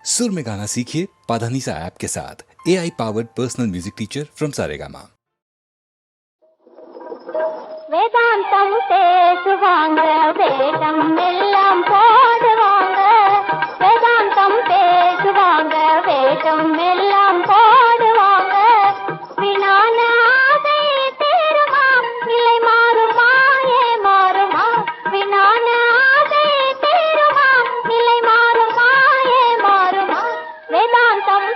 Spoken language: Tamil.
सुर में गाना सीखिए पाधानीसा ऐप के साथ। AI powered personal music teacher from Saregama. வேதாந்தம் பேசுவாங்க, வேதம் எல்லாம் போடுவாங்க. வேதாந்தம் பேசுவாங்க, வேதம் எல்லாம் போடுவாங்க. வினான ஆசை தீருமா, நிலை மாறுமா, மாறுமா? வினான ஆசை தீருமா, நிலை மாறுமா, மாறுமா? வேதாந்தம்